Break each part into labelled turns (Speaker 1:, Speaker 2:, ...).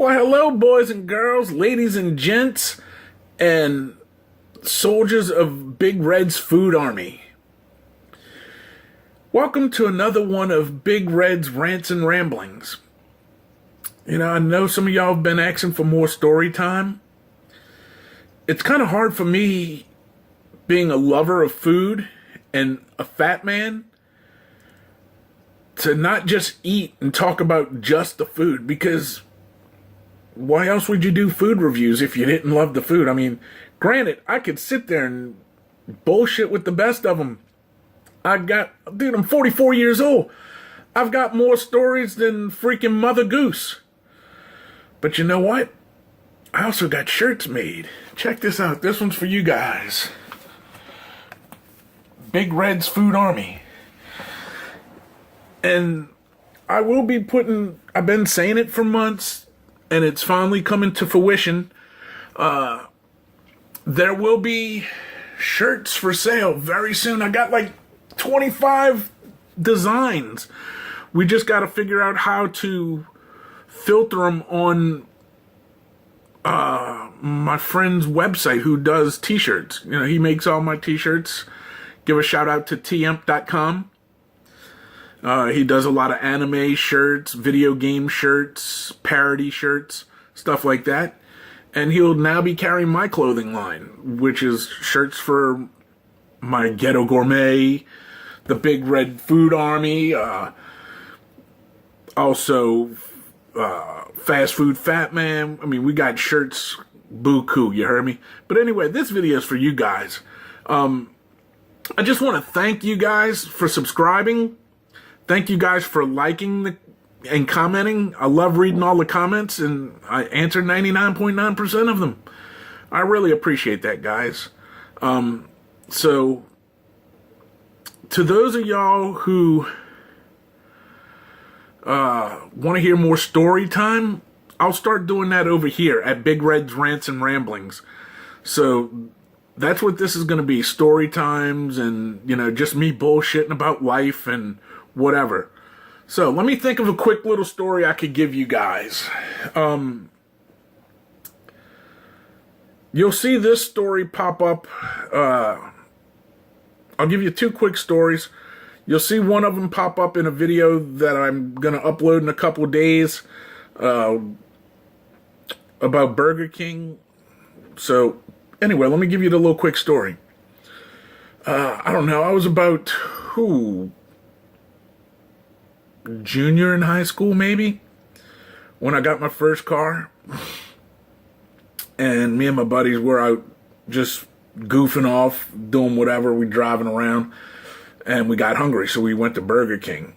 Speaker 1: Well, hello, boys and girls, ladies and gents, and soldiers of Big Red's food army. Welcome to another one of Big Red's Rants and Ramblings. You know, I know some of y'all have been asking for more story time. It's kind of hard for me, being a lover of food and a fat man, to not just eat and talk about just the food, because why else would you do food reviews if you didn't love the food? I mean, granted, I could sit there and bullshit with the best of them. I'm 44 years old. I've got more stories than freaking Mother Goose. But you know what? I also got shirts made. Check this out. This one's for you guys. Big Red's Food Army. And I will be I've been saying it for months, and it's finally coming to fruition. There will be shirts for sale very soon. I got like 25 designs. We just got to figure out how to filter them on my friend's website who does t-shirts. You know, he makes all my t-shirts. Give a shout out to tmp.com. He does a lot of anime shirts, video game shirts, parody shirts, stuff like that. And he'll now be carrying my clothing line, which is shirts for my Ghetto Gourmet, the Big Red Food Army, also Fast Food Fat Man. I mean, we got shirts buku, you heard me? But anyway, this video is for you guys. I just want to thank you guys for subscribing. Thank you guys for liking and commenting. I love reading all the comments, and I answer 99.9% of them. I really appreciate that, guys. So, to those of y'all who want to hear more story time, I'll start doing that over here at Big Red's Rants and Ramblings. So, that's what this is going to be, story times and, you know, just me bullshitting about life and whatever. So let me think of a quick little story I could give you guys. You'll see this story pop up. I'll give you two quick stories. You'll see one of them pop up in a video that I'm going to upload in a couple of days about Burger King. So anyway, let me give you the little quick story. I don't know. I was about, junior in high school, maybe, when I got my first car. And me and my buddies were out just goofing off, doing whatever, we driving around, and we got hungry, so we went to Burger King.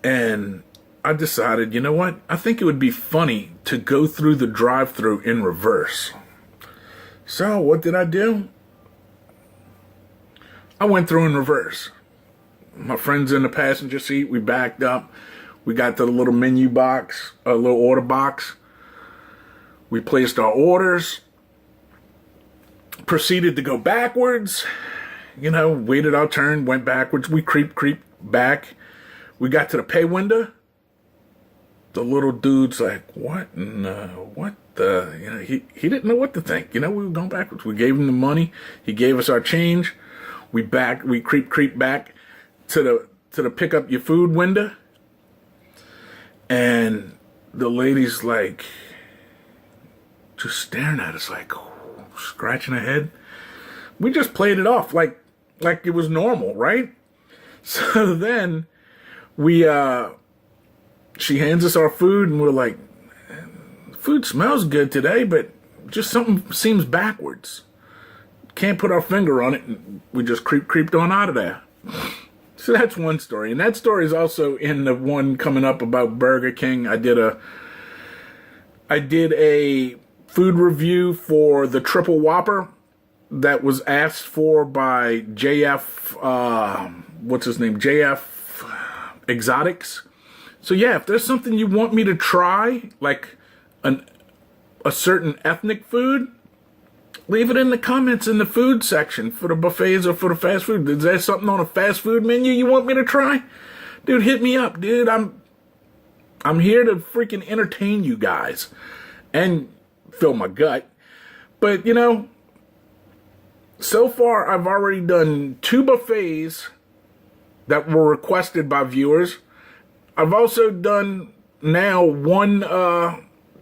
Speaker 1: And I decided, you know what? I think it would be funny to go through the drive-thru in reverse. So what did I do? I went through in reverse. My friend's in the passenger seat. We backed up. We got to the little menu box, a little order box. We placed our orders. Proceeded to go backwards. You know, waited our turn, went backwards. We creep back. We got to the pay window. The little dude's like, what the, you know, he didn't know what to think. You know, we were going backwards. We gave him the money. He gave us our change. We creep back to the pick up your food window, and the lady's like just staring at us, like scratching her head. We just played it off like it was normal, right? So then she hands us our food, and we're like, food smells good today, but just something seems backwards. Can't put our finger on it, and we just creeped on out of there. So that's one story. And that story is also in the one coming up about Burger King. I did a food review for the Triple Whopper that was asked for by JF, JF Exotics. So yeah, if there's something you want me to try, like a certain ethnic food, leave it in the comments in the food section for the buffets or for the fast food. Is there something on a fast food menu you want me to try? Dude, hit me up, dude. I'm here to freaking entertain you guys and fill my gut. But, you know, so far I've already done 2 buffets that were requested by viewers. I've also done now 1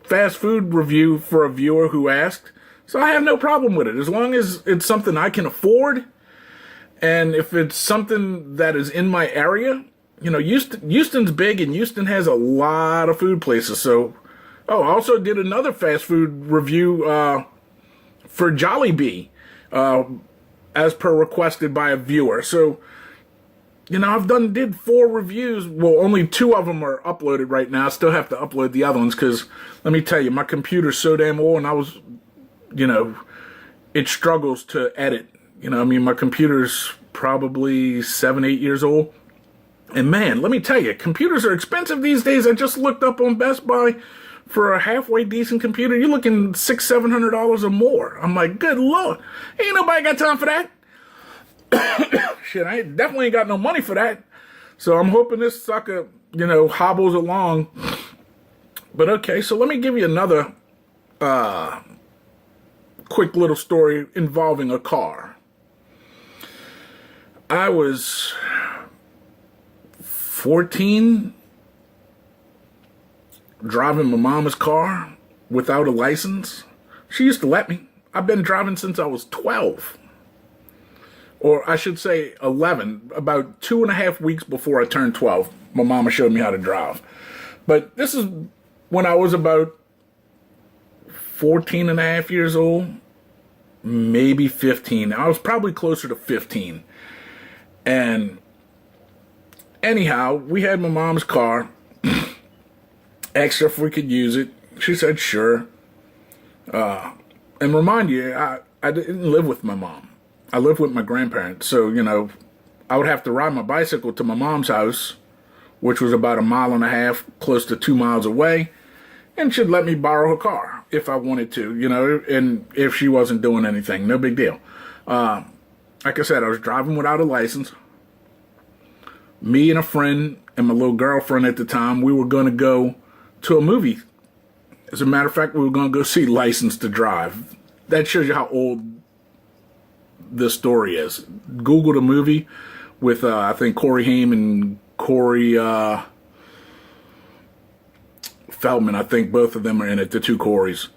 Speaker 1: fast food review for a viewer who asked. So I have no problem with it, as long as it's something I can afford. And if it's something that is in my area, you know, Houston's big, and Houston has a lot of food places. So, I also did another fast food review for Jollibee, as per requested by a viewer. So, you know, did 4 reviews. Well, only 2 of them are uploaded right now. I still have to upload the other ones because, let me tell you, my computer's so damn old, and you know, it struggles to edit. You know, I mean, my computer's probably 7, 8 years old. And man, let me tell you, computers are expensive these days. I just looked up on Best Buy for a halfway decent computer. You're looking $600-$700 or more. I'm like, good Lord, ain't nobody got time for that. Shit, I definitely ain't got no money for that. So I'm hoping this sucker, you know, hobbles along. But okay, so let me give you another quick little story involving a car. I was 14, driving my mama's car without a license. She used to let me. I've been driving since I was 12. Or I should say 11. About 2.5 weeks before I turned 12, my mama showed me how to drive. But this is when I was about 14 and a half years old, maybe 15. I was probably closer to 15. And anyhow, we had my mom's car. Asked her if we could use it. She said, sure. And remind you, I didn't live with my mom. I lived with my grandparents. So, you know, I would have to ride my bicycle to my mom's house, which was about 1.5 miles, close to 2 miles away. And she'd let me borrow her car if I wanted to, you know, and if she wasn't doing anything, no big deal. Like I said, I was driving without a license. Me and a friend and my little girlfriend at the time, we were going to go to a movie. As a matter of fact, we were going to go see License to Drive. That shows you how old this story is. Google the movie with, I think, Corey Haim and Corey Feldman. I think both of them are in it, the 2 Coreys.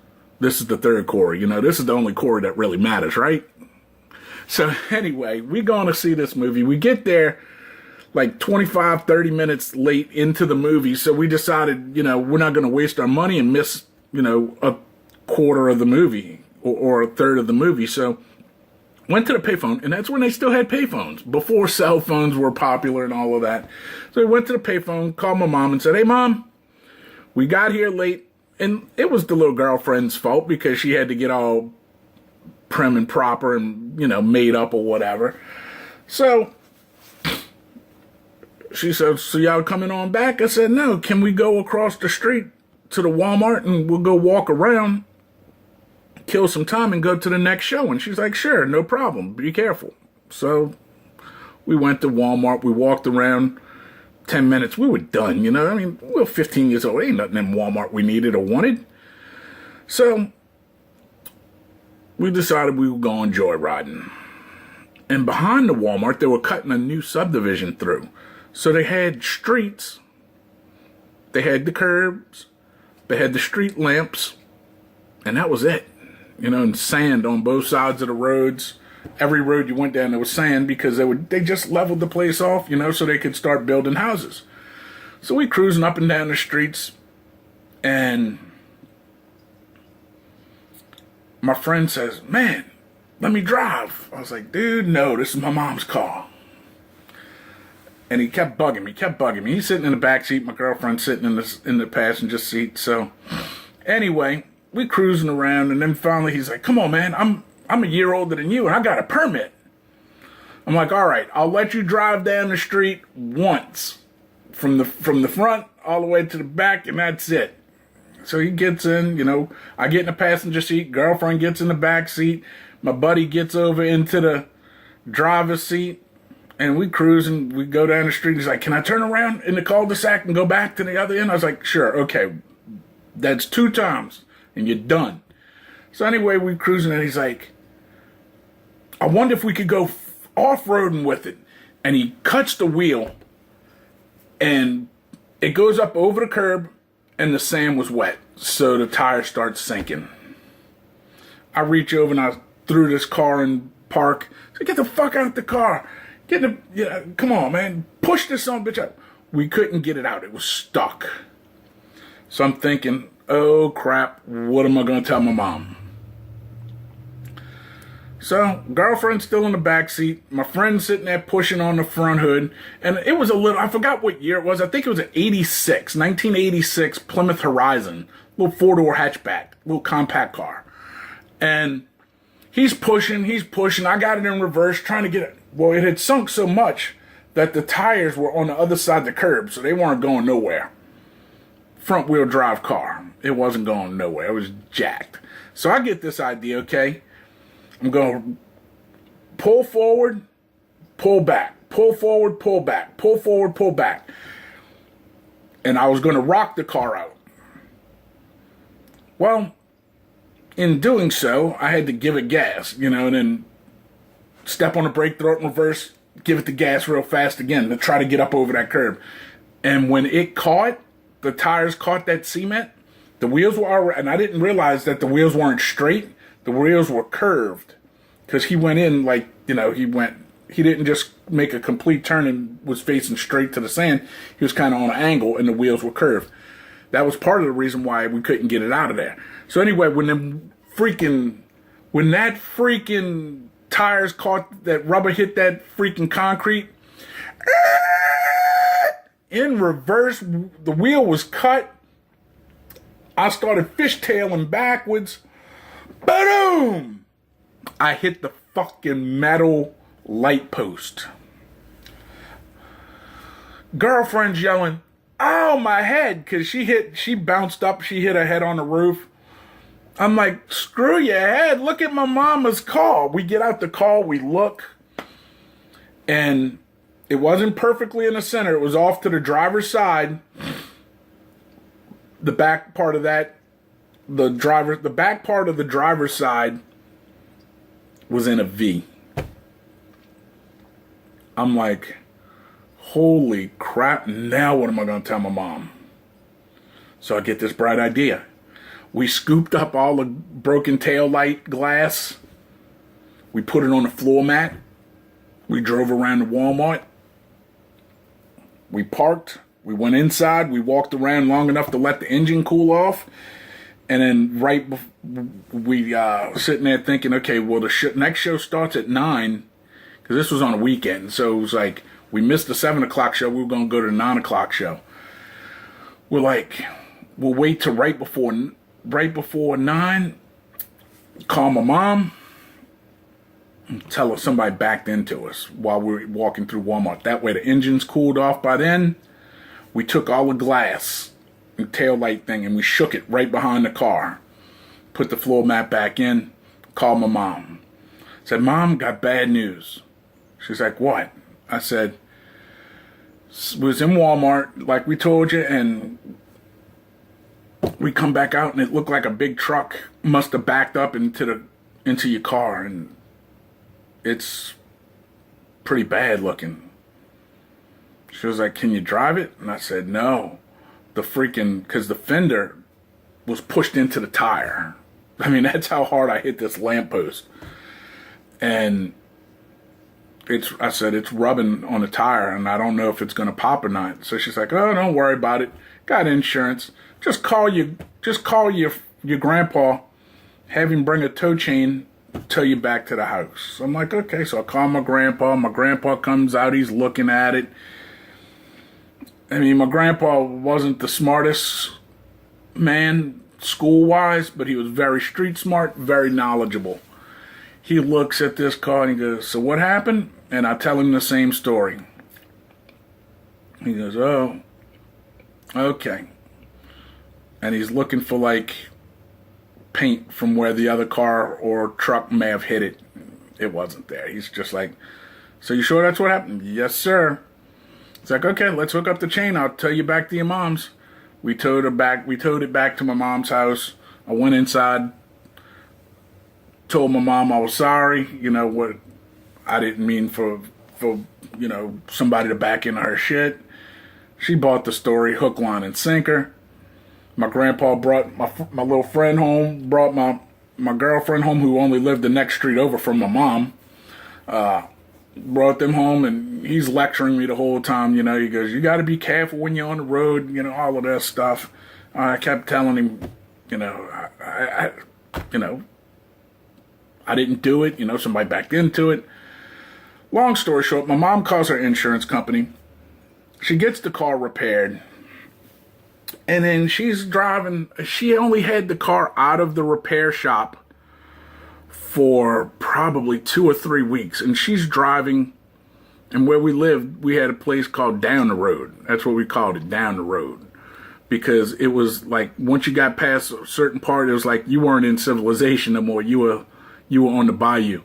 Speaker 1: This is the 3rd Corey. You know, this is the only Corey that really matters, right? So anyway, we going to see this movie. We get there like 25, 30 minutes late into the movie. So we decided, you know, we're not going to waste our money and miss, you know, a quarter of the movie or a third of the movie. So went to the payphone, and that's when they still had payphones, before cell phones were popular and all of that. So we went to the payphone, called my mom and said, hey, Mom, we got here late. And it was the little girlfriend's fault because she had to get all prim and proper and, you know, made up or whatever. So she said, so y'all coming on back? I said, no, can we go across the street to the Walmart and we'll go walk around, kill some time and go to the next show? And she's like, sure, no problem. Be careful. So we went to Walmart. We walked around 10 minutes. We were done, you know. I mean, we were 15 years old. Ain't nothing in Walmart we needed or wanted. So we decided we were going joyriding. And behind the Walmart, they were cutting a new subdivision through. So they had streets, they had the curbs, they had the street lamps, and that was it. You know, and sand on both sides of the roads. Every road you went down, there was sand because they just leveled the place off, you know, so they could start building houses. So we cruising up and down the streets, and my friend says, man, let me drive. I was like, dude, no, this is my mom's car. And he kept bugging me. He's sitting in the back seat. My girlfriend's sitting in the passenger seat. So anyway, we cruising around, and then finally he's like, come on, man, I'm a year older than you, and I got a permit. I'm like, all right, I'll let you drive down the street once, from the front all the way to the back, and that's it. So he gets in, you know, I get in the passenger seat, girlfriend gets in the back seat, my buddy gets over into the driver's seat. And we cruise and we go down the street. He's like, can I turn around in the cul-de-sac and go back to the other end? I was like, sure, okay. That's 2 times and you're done. So anyway, we cruising and he's like, I wonder if we could go off-roading with it. And he cuts the wheel and it goes up over the curb and the sand was wet. So the tire starts sinking. I reach over and I threw this car in park. So get the fuck out of the car. Come on, man. Push this son of a bitch out. We couldn't get it out. It was stuck. So I'm thinking, oh crap, what am I going to tell my mom? So, girlfriend's still in the back seat. My friend's sitting there pushing on the front hood. And it was I forgot what year it was. I think it was an 1986 Plymouth Horizon. Little 4-door hatchback. Little compact car. And he's pushing. I got it in reverse, trying to get it. Well, it had sunk so much that the tires were on the other side of the curb, so they weren't going nowhere. Front wheel drive car. It wasn't going nowhere. It was jacked. So I get this idea, okay? I'm going to pull forward, pull back, pull forward, pull back, pull forward, pull back. And I was going to rock the car out. Well, in doing so, I had to give it gas, and then step on the brake, throw it in reverse, give it the gas real fast again to try to get up over that curb. And when it caught, the tires caught that cement, the wheels were already, and I didn't realize that the wheels weren't straight. The wheels were curved because he went in he didn't just make a complete turn and was facing straight to the sand. He was kind of on an angle and the wheels were curved. That was part of the reason why we couldn't get it out of there. So anyway, when that freaking tires caught, that rubber hit that freaking concrete, in reverse, the wheel was cut. I started fishtailing backwards. Boom! I hit the fucking metal light post. Girlfriend's yelling, "Oh, my head!" because she bounced up, she hit her head on the roof. I'm like, screw your head, look at my mama's car. We get out the car, we look, and it wasn't perfectly in the center. It was off to the driver's side. The back part of the back part of the driver's side was in a V. I'm like, holy crap, now what am I going to tell my mom? So I get this bright idea. We scooped up all the broken tail light glass. We put it on the floor mat. We drove around to Walmart. We parked. We went inside. We walked around long enough to let the engine cool off. And then we sitting there thinking, okay, well, the next show starts at 9, because this was on a weekend. So it was like, we missed the 7 o'clock show. We were going to go to the 9 o'clock show. We're like, we'll wait till right before 9, call my mom, and tell her somebody backed into us while we were walking through Walmart. That way the engine's cooled off by then. We took all the glass and tail light thing and we shook it right behind the car. Put the floor mat back in, called my mom. Said, "Mom, got bad news." She's like, "What?" I said, "Was in Walmart, like we told you, and we come back out and it looked like a big truck must have backed up into your car, and it's pretty bad looking." She was like, "Can you drive it?" And I said, "No." Because the fender was pushed into the tire. I mean, that's how hard I hit this lamppost. And I said, it's rubbing on the tire and I don't know if it's going to pop or not. So she's like, "Oh, don't worry about it. Got insurance. Just call your grandpa, have him bring a tow chain, tow you back to the house." So I'm like, okay. So I call my grandpa. My grandpa comes out. He's looking at it. I mean, my grandpa wasn't the smartest man school-wise, but he was very street smart, very knowledgeable. He looks at this car and he goes, "So what happened?" And I tell him the same story. He goes, "Oh, okay." And he's looking for like paint from where the other car or truck may have hit it. It wasn't there. He's just like, So you sure that's what happened? Yes, sir. It's like, okay, let's hook up the chain. I'll tow you back to your mom's. We towed her back. We towed it back to my mom's house. I went inside, told my mom I was sorry. You know what? I didn't mean for somebody to back into her shit. She bought the story hook, line, and sinker. My grandpa brought my little friend home. Brought my girlfriend home, who only lived the next street over from my mom. Brought them home, and he's lecturing me the whole time. You know, he goes, "You got to be careful when you're on the road." You know, all of that stuff. I kept telling him, I didn't do it. You know, somebody backed into it. Long story short, my mom calls her insurance company. She gets the car repaired, and then she's driving. She only had the car out of the repair shop for probably 2 or 3 weeks, and she's driving. And where we lived, we had a place called Down the Road. That's what we called it, Down the Road, because it was like once you got past a certain part, it was like you weren't in civilization no more. You were on the bayou,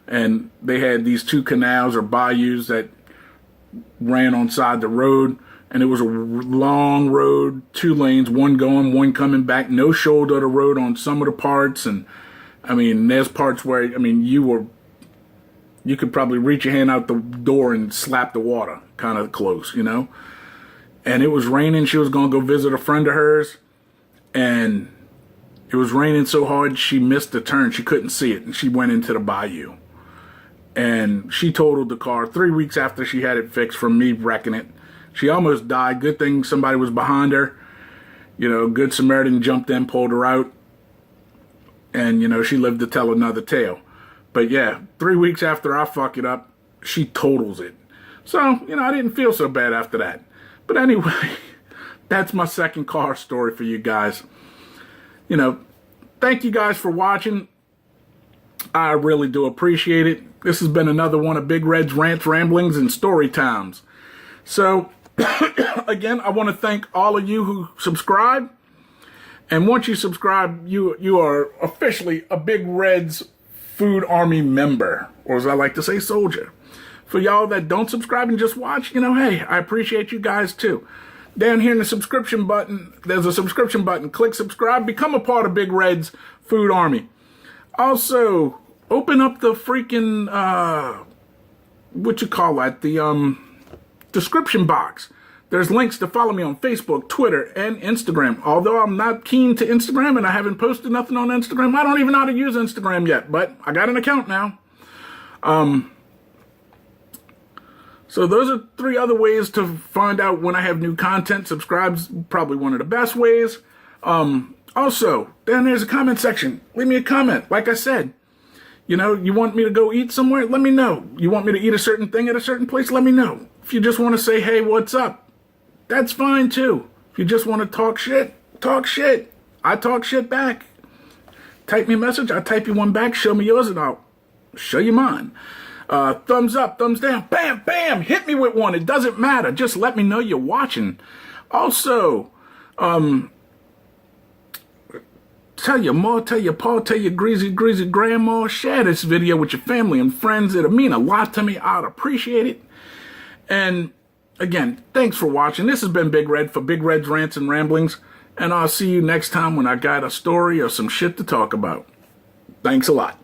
Speaker 1: and they had these 2 canals or bayous that ran on side the road, and it was a long road, 2 lanes, one going, one coming back, no shoulder of the road on some of the parts. And I mean, there's parts where, I mean, you could probably reach your hand out the door and slap the water kind of close, you know? And it was raining. She was going to go visit a friend of hers, and it was raining so hard she missed the turn. She couldn't see it, and she went into the bayou. And she totaled the car 3 weeks after she had it fixed from me wrecking it. She almost died. Good thing somebody was behind her. You know, Good Samaritan jumped in, pulled her out. And, you know, she lived to tell another tale. But yeah, 3 weeks after I fuck it up, she totals it. So, you know, I didn't feel so bad after that. But anyway, that's my second car story for you guys. You know, thank you guys for watching. I really do appreciate it. This has been another one of Big Red's Rants, Ramblings, and Story Times. So, again, I want to thank all of you who subscribe. And once you subscribe, you are officially a Big Red's Food Army member, or as I like to say, soldier. For y'all that don't subscribe and just watch, you know, hey, I appreciate you guys too. Down here in the subscription button, there's a subscription button. Click subscribe, become a part of Big Red's Food Army. Also, open up the freaking, the description box. There's links to follow me on Facebook, Twitter, and Instagram. Although I'm not keen to Instagram and I haven't posted nothing on Instagram. I don't even know how to use Instagram yet, but I got an account now. So those are 3 other ways to find out when I have new content. Subscribe's probably one of the best ways. Also, down there's a comment section. Leave me a comment. Like I said, you know, you want me to go eat somewhere? Let me know. You want me to eat a certain thing at a certain place? Let me know. If you just want to say, hey, what's up? That's fine too. If you just want to talk shit, talk shit. I talk shit back. Type me a message, I type you one back, show me yours, and I'll show you mine. Thumbs up, thumbs down, bam, bam, hit me with one. It doesn't matter. Just let me know you're watching. Also, tell your ma, tell your pa, tell your greasy grandma, share this video with your family and friends. It'll mean a lot to me. I'd appreciate it. And again, thanks for watching. This has been Big Red for Big Red's Rants and Ramblings, and I'll see you next time when I got a story or some shit to talk about. Thanks a lot.